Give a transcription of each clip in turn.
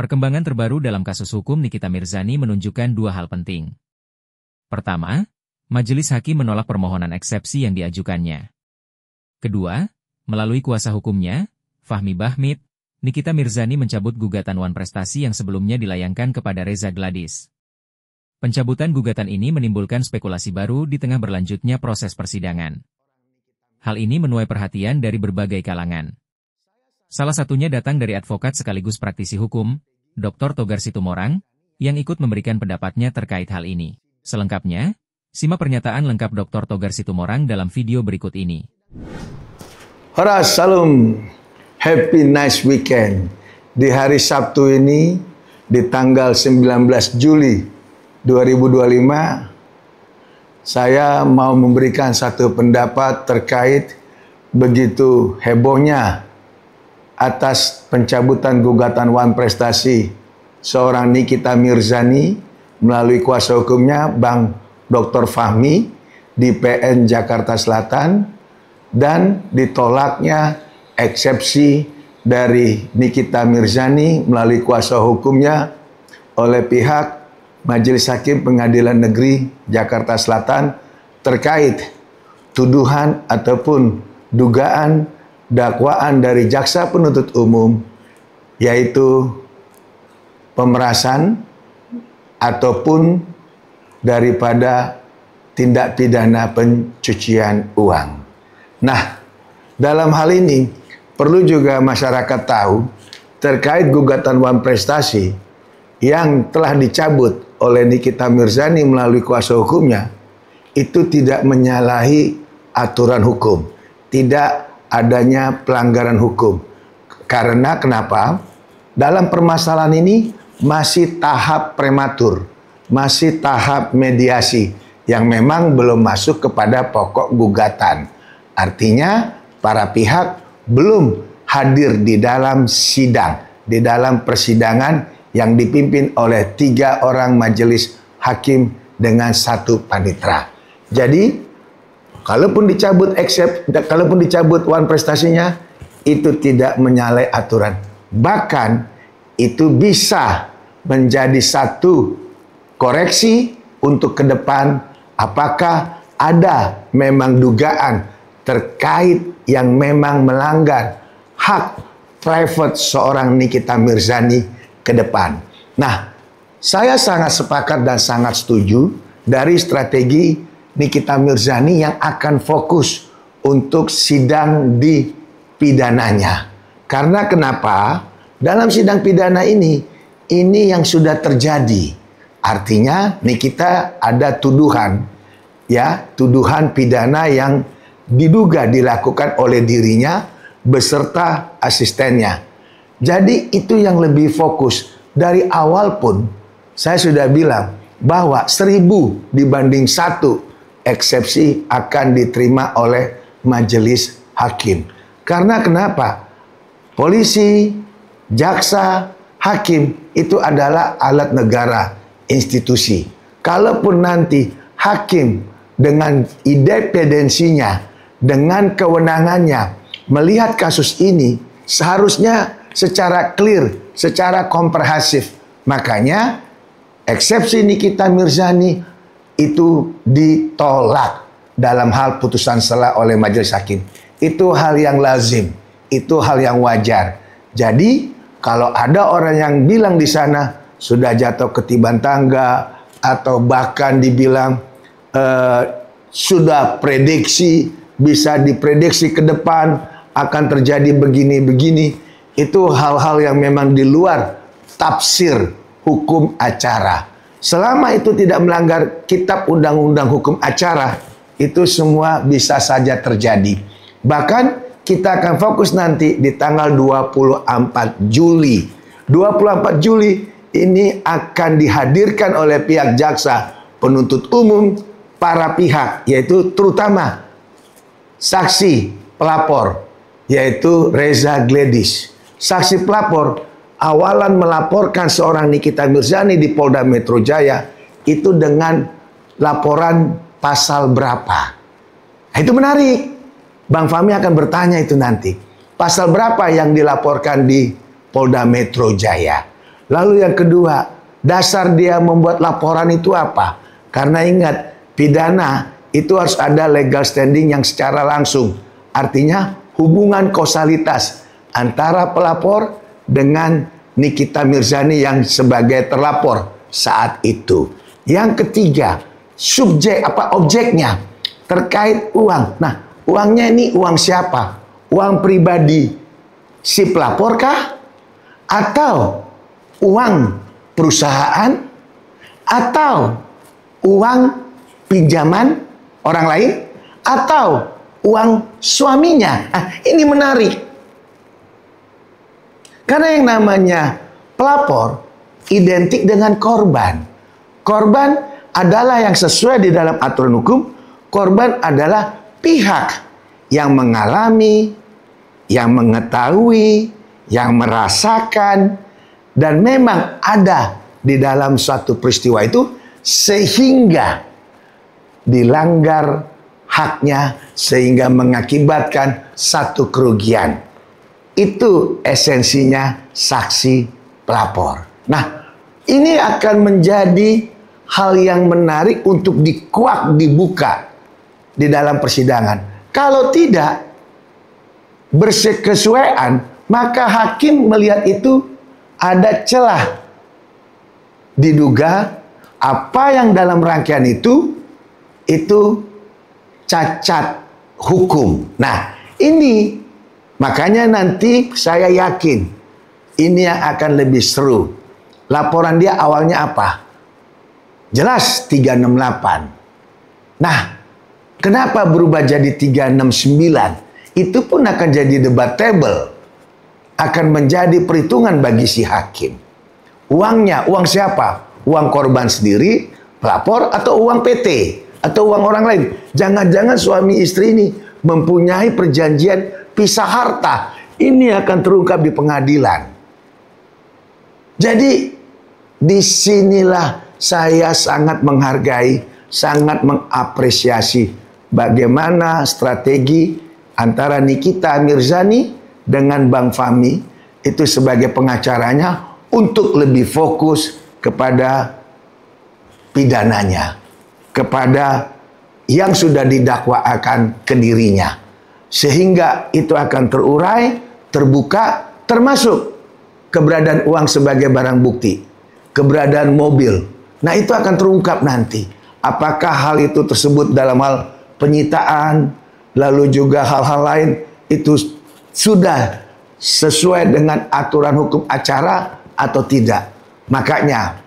Perkembangan terbaru dalam kasus hukum Nikita Mirzani menunjukkan dua hal penting. Pertama, majelis hakim menolak permohonan eksepsi yang diajukannya. Kedua, melalui kuasa hukumnya, Fahmi Bahmid, Nikita Mirzani mencabut gugatan Wan Prestasi yang sebelumnya dilayangkan kepada Reza Gladys. Pencabutan gugatan ini menimbulkan spekulasi baru di tengah berlanjutnya proses persidangan. Hal ini menuai perhatian dari berbagai kalangan. Salah satunya datang dari advokat sekaligus praktisi hukum, Dr. Togar Situmorang, yang ikut memberikan pendapatnya terkait hal ini. Selengkapnya, simak pernyataan lengkap Dr. Togar Situmorang dalam video berikut ini. Horas, salam, happy nice weekend. Di hari Sabtu ini, di tanggal 19 Juli 2025, saya mau memberikan satu pendapat terkait begitu hebohnya atas pencabutan gugatan Wan Prestasi seorang Nikita Mirzani melalui kuasa hukumnya Bang Dr. Fahmi di PN Jakarta Selatan dan ditolaknya eksepsi dari Nikita Mirzani melalui kuasa hukumnya oleh pihak Majelis Hakim Pengadilan Negeri Jakarta Selatan terkait tuduhan ataupun dugaan dakwaan dari jaksa penuntut umum, yaitu pemerasan ataupun daripada tindak pidana pencucian uang. Nah, dalam hal ini perlu juga masyarakat tahu terkait gugatan Wan Prestasi yang telah dicabut oleh Nikita Mirzani melalui kuasa hukumnya, itu tidak menyalahi aturan hukum, tidak adanya pelanggaran hukum. Karena kenapa? Dalam permasalahan ini masih tahap prematur, masih tahap mediasi yang memang belum masuk kepada pokok gugatan. Artinya para pihak belum hadir di dalam sidang, di dalam persidangan yang dipimpin oleh 3 orang majelis hakim dengan 1 panitera. Jadi kalaupun dicabut Wan Prestasinya, itu tidak menyalahi aturan. Bahkan itu bisa menjadi satu koreksi untuk ke depan apakah ada memang dugaan terkait yang memang melanggar hak private seorang Nikita Mirzani ke depan. Nah, saya sangat sepakat dan sangat setuju dari strategi Nikita Mirzani yang akan fokus untuk sidang di pidananya. Karena kenapa? Dalam sidang pidana ini yang sudah terjadi. Artinya Nikita ada tuduhan, ya, tuduhan pidana yang diduga dilakukan oleh dirinya beserta asistennya. Jadi itu yang lebih fokus. Dari awal pun saya sudah bilang bahwa 1000 dibanding 1 eksepsi akan diterima oleh majelis hakim. Karena kenapa? Polisi, jaksa, hakim itu adalah alat negara, institusi. Kalaupun nanti hakim dengan independensinya, dengan kewenangannya melihat kasus ini, seharusnya secara clear, secara komprehensif. Makanya eksepsi Nikita Mirzani itu ditolak dalam hal putusan sela oleh majelis hakim. Itu hal yang lazim, itu hal yang wajar. Jadi kalau ada orang yang bilang di sana sudah jatuh ketiban tangga atau bahkan dibilang sudah prediksi, bisa diprediksi ke depan akan terjadi begini-begini, itu hal-hal yang memang di luar tafsir hukum acara. Selama itu tidak melanggar kitab undang-undang hukum acara, itu semua bisa saja terjadi. Bahkan kita akan fokus nanti di tanggal 24 Juli. 24 Juli ini akan dihadirkan oleh pihak jaksa penuntut umum, para pihak, yaitu terutama saksi pelapor, yaitu Reza Gladys. Saksi pelapor awalan melaporkan seorang Nikita Mirzani di Polda Metro Jaya itu dengan laporan pasal berapa. Nah, itu menarik. Bang Fahmi akan bertanya itu nanti. Pasal berapa yang dilaporkan di Polda Metro Jaya? Lalu yang kedua, dasar dia membuat laporan itu apa? Karena ingat, pidana itu harus ada legal standing yang secara langsung. Artinya hubungan kausalitas antara pelapor dengan Nikita Mirzani yang sebagai terlapor saat itu. Yang ketiga, objeknya terkait uang. Nah, uangnya ini uang siapa? Uang pribadi si pelapor kah? Atau uang perusahaan? Atau uang pinjaman orang lain? Atau uang suaminya? Nah, ini menarik. Karena yang namanya pelapor identik dengan korban. Korban adalah yang sesuai di dalam aturan hukum. Korban adalah pihak yang mengalami, yang mengetahui, yang merasakan, dan memang ada di dalam suatu peristiwa itu sehingga dilanggar haknya, sehingga mengakibatkan satu kerugian. Itu esensinya saksi pelapor. Nah, ini akan menjadi hal yang menarik untuk dikuak, dibuka di dalam persidangan. Kalau tidak berkesesuaian, maka hakim melihat itu ada celah. Diduga apa yang dalam rangkaian itu cacat hukum. Nah, ini makanya nanti saya yakin ini yang akan lebih seru. Laporan dia awalnya apa? Jelas 368. Nah, kenapa berubah jadi 369? Itu pun akan jadi debatable. Akan menjadi perhitungan bagi si hakim. Uangnya, uang siapa? Uang korban sendiri, pelapor, atau uang PT? Atau uang orang lain? Jangan-jangan suami istri ini mempunyai perjanjian pisah harta. Ini akan terungkap di pengadilan. Jadi, disinilah saya sangat menghargai, sangat mengapresiasi bagaimana strategi antara Nikita Mirzani dengan Bang Fahmi itu sebagai pengacaranya untuk lebih fokus kepada pidananya, kepada yang sudah didakwakan ke dirinya. Sehingga itu akan terurai, terbuka, termasuk keberadaan uang sebagai barang bukti, keberadaan mobil. Nah, itu akan terungkap nanti. Apakah hal itu tersebut dalam hal penyitaan, lalu juga hal-hal lain itu sudah sesuai dengan aturan hukum acara atau tidak. Makanya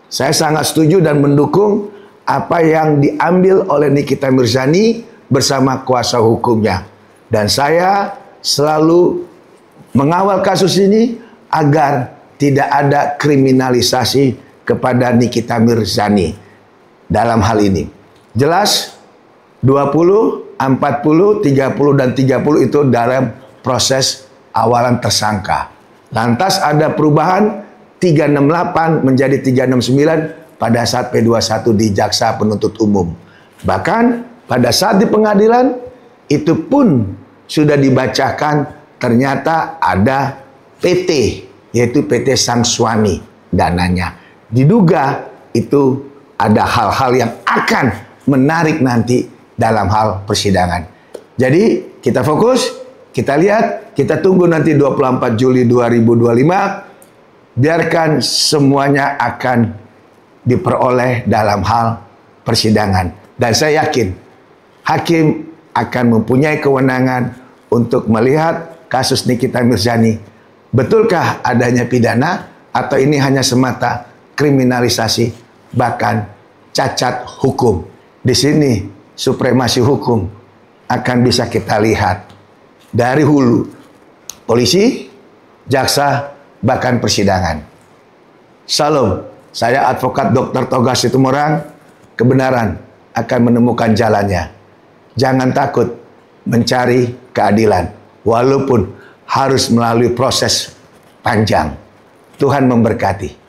saya sangat setuju dan mendukung apa yang diambil oleh Nikita Mirzani bersama kuasa hukumnya. Dan saya selalu mengawal kasus ini agar tidak ada kriminalisasi kepada Nikita Mirzani dalam hal ini. Jelas 20, 40, 30 dan 30 itu dalam proses awalan tersangka. Lantas ada perubahan 368 menjadi 369 pada saat P21 di Jaksa Penuntut Umum. Bahkan pada saat di pengadilan itu pun sudah dibacakan ternyata ada PT, yaitu PT sang suami dananya. Diduga itu ada hal-hal yang akan menarik nanti dalam hal persidangan. Jadi kita fokus, kita lihat, kita tunggu nanti 24 Juli 2025. Biarkan semuanya akan diperoleh dalam hal persidangan. Dan saya yakin hakim akan mempunyai kewenangan untuk melihat kasus Nikita Mirzani. Betulkah adanya pidana atau ini hanya semata kriminalisasi bahkan cacat hukum. Di sini supremasi hukum akan bisa kita lihat dari hulu, polisi, jaksa, bahkan persidangan. Salam, saya advokat Dr. Toga Situmorang. Kebenaran akan menemukan jalannya. Jangan takut mencari keadilan, walaupun harus melalui proses panjang. Tuhan memberkati.